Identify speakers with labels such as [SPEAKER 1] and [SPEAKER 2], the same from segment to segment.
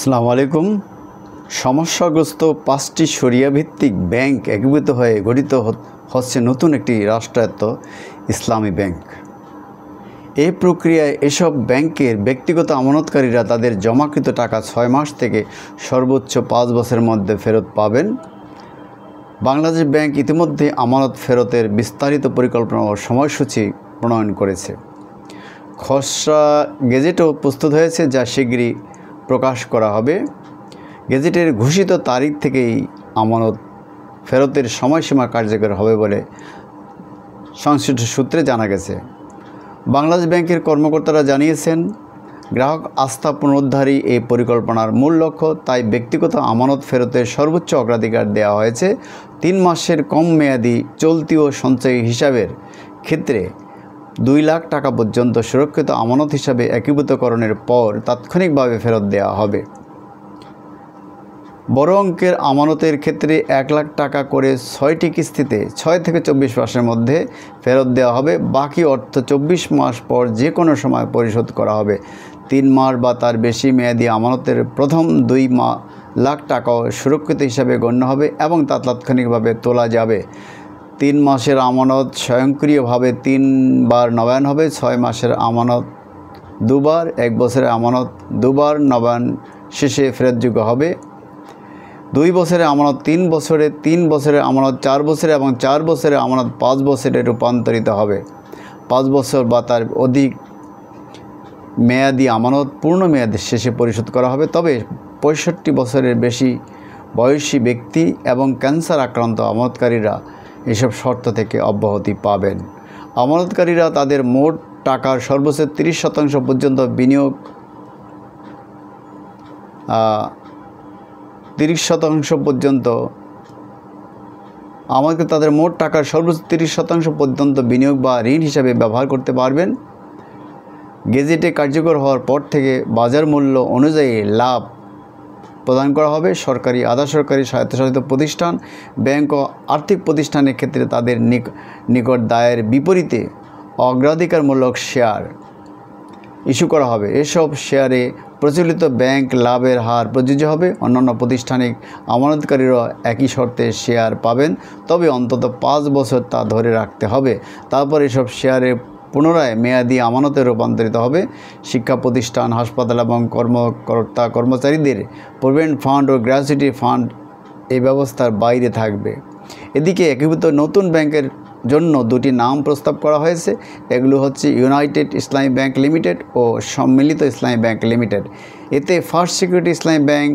[SPEAKER 1] আসসালামু আলাইকুম। সমস্যাগ্রস্ত 5টি শরিয়া ভিত্তিক ব্যাংক একীভূত হয়ে গঠিত হচ্ছে নতুন একটি রাষ্ট্রায়ত্ত ইসলামী ব্যাংক। এই প্রক্রিয়ায় এসব ব্যাংকের ব্যক্তিগত আমানতকারীরা তাদের জমাকৃত টাকা 6 মাস থেকে সর্বোচ্চ 5 বছরের মধ্যে ফেরত পাবেন। বাংলাদেশ ব্যাংক ইতিমধ্যে আমানত ফেরতের বিস্তারিত পরিকল্পনা ও সময়সূচি প্রণয়ন করেছে। খসড়া গেজেটও প্রস্তুত হয়েছে, যা শীঘ্রই প্রকাশ করা হবে। গেজেটের ঘোষিত তারিখ থেকেই আমানত ফেরতের সময়সীমা কার্যকর হবে বলে সংশ্লিষ্ট সূত্রে জানা গেছে। বাংলাদেশ ব্যাংকের কর্মকর্তারা জানিয়েছেন, গ্রাহক আস্থা পুনরুদ্ধারই এই পরিকল্পনার মূল লক্ষ্য। তাই ব্যক্তিগত আমানত ফেরতের সর্বোচ্চ অগ্রাধিকার দেওয়া হয়েছে। 3 মাসের কম মেয়াদি চলতি ও সঞ্চয়ী হিসাবের ক্ষেত্রে 2 লাখ টাকা পর্যন্ত সুরক্ষিত আমানত হিসাবে একীভূতকরণের পর তাৎক্ষণিকভাবে ফেরত দেওয়া হবে। বড় অঙ্কের আমানতের ক্ষেত্রে 1 লাখ টাকা করে 6টি কিস্তিতে 6 থেকে 24 মাসের মধ্যে ফেরত দেওয়া হবে। বাকি অর্থ 24 মাস পর যে কোনো সময় পরিশোধ করা হবে। 3 মাস বা তার বেশি মেয়াদি আমানতের প্রথম 2 লাখ টাকাও সুরক্ষিত হিসাবে গণ্য হবে এবং তা তাৎক্ষণিকভাবে তোলা যাবে। 3 মাসের আমানত স্বয়ংক্রিয়ভাবে 3 বার নবায়ন হবে। 6 মাসের আমানত 2 বার, 1 বছরের আমানত 2 বার নবায়ন শেষে ফেরতযোগ্য হবে। 2 বছরের আমানত 3 বছরে, 3 বছরের আমানত 4 বছরে এবং 4 বছরের আমানত 5 বছরে রূপান্তরিত হবে। 5 বছর বা তার অধিক মেয়াদি আমানত পূর্ণ মেয়াদের শেষে পরিশোধ করা হবে। তবে 65 বছরের বেশি বয়সী ব্যক্তি এবং ক্যান্সার আক্রান্ত আমানতকারীরা এসব শর্ত থেকে অব্যাহতি পাবেন। আমানতকারীরা তাদের মোট টাকার সর্বোচ্চ 30% পর্যন্ত বিনিয়োগ 30% পর্যন্ত তাদের মোট টাকার সর্বোচ্চ 30% পর্যন্ত বিনিয়োগ বা ঋণ হিসাবে ব্যবহার করতে পারবেন। গেজেটে কার্যকর হওয়ার পর থেকে বাজার মূল্য অনুযায়ী লাভ প্রদান করা হবে। সরকারি, আধা সরকারি, স্বায়ত্তশাসিত প্রতিষ্ঠান, ব্যাংক ও আর্থিক প্রতিষ্ঠানের ক্ষেত্রে তাদের নিকট দায়ের বিপরীতে অগ্রাধিকারমূলক শেয়ার ইস্যু করা হবে। এসব শেয়ারে প্রচলিত ব্যাংক লাভের হার প্রযোজ্য হবে। অন্যান্য প্রাতিষ্ঠানিক আমানতকারীরা একই শর্তে শেয়ার পাবেন, তবে অন্তত 5 বছর তা ধরে রাখতে হবে। তারপর এসব শেয়ারে পুনরায় মেয়াদি আমানতে রূপান্তরিত হবে। শিক্ষা প্রতিষ্ঠান, হাসপাতাল এবং কর্মচারীদের প্রভিডেন্ট ফান্ড ও গ্র্যাচুইটি ফান্ড এই ব্যবস্থার বাইরে থাকবে। এদিকে একীভূত নতুন ব্যাংকের জন্য 2টি নাম প্রস্তাব করা হয়েছে। এগুলো হচ্ছে ইউনাইটেড ইসলামী ব্যাংক লিমিটেড ও সম্মিলিত ইসলামী ব্যাংক লিমিটেড। এতে ফার্স্ট সিকিউরিটি ইসলামী ব্যাংক,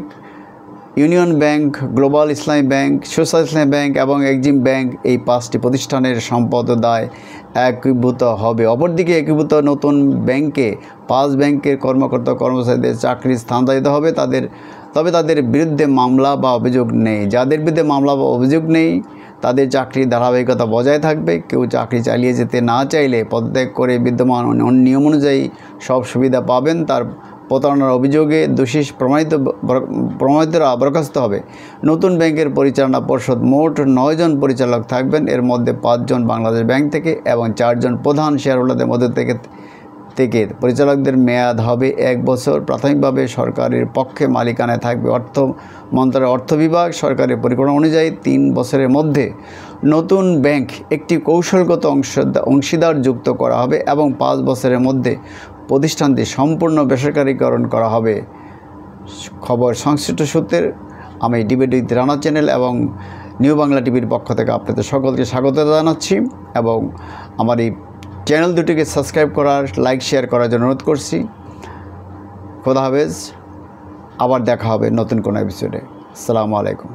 [SPEAKER 1] ইউনিয়ন ব্যাংক, গ্লোবাল ইসলামী ব্যাংক, সোশ্যাল ইসলামী ব্যাংক এবং এক্সিম ব্যাংক এই 5টি প্রতিষ্ঠানের সম্পদ দায় একীভূত হবে। অপরদিকে একীভূত নতুন ব্যাংকে 5 ব্যাংকের কর্মচারীদের চাকরির স্থানান্তরিত হবে। তবে তাদের বিরুদ্ধে মামলা বা অভিযোগ নেই। যাদের বিরুদ্ধে মামলা বা অভিযোগ নেই তাদের চাকরির ধারাবাহিকতা বজায় থাকবে। কেউ চাকরি চালিয়ে যেতে না চাইলে পদত্যাগ করে বিদ্যমান নিয়ম অনুযায়ী সব সুবিধা পাবেন। তার প্রতারণার অভিযোগে দোষী প্রমাণিতরা বরখাস্ত হবে। নতুন ব্যাংকের পরিচালনা পর্ষদ মোট 9 জন পরিচালক থাকবেন। এর মধ্যে 5 জন বাংলাদেশ ব্যাংক থেকে এবং 4 জন প্রধান শেয়ারহোল্ডারদের মধ্যে থেকে পরিচালকদের মেয়াদ হবে 1 বছর। প্রাথমিকভাবে সরকারের পক্ষে মালিকানায় থাকবে অর্থ মন্ত্রণালয়ের অর্থ বিভাগ। সরকারের পরিকল্পনা অনুযায়ী 3 বছরের মধ্যে নতুন ব্যাংক একটি কৌশলগত অংশীদার যুক্ত করা হবে এবং 5 বছরের মধ্যে প্রতিষ্ঠানটি সম্পূর্ণ বেসরকারীকরণ করা হবে। খবর সংশ্লিষ্ট সূত্রের। আমি ডিবেট উইথ রানা চ্যানেল এবং নিউ বাংলা টিভির পক্ষ থেকে আপনাদের সকলকে স্বাগত জানাচ্ছি এবং আমার এই চ্যানেল দুটিকে সাবস্ক্রাইব করার, লাইক, শেয়ার করার জন্য অনুরোধ করছি। খোদা হাফেজ। আবার দেখা হবে নতুন কোনো এপিসোডে। আসসালামু আলাইকুম।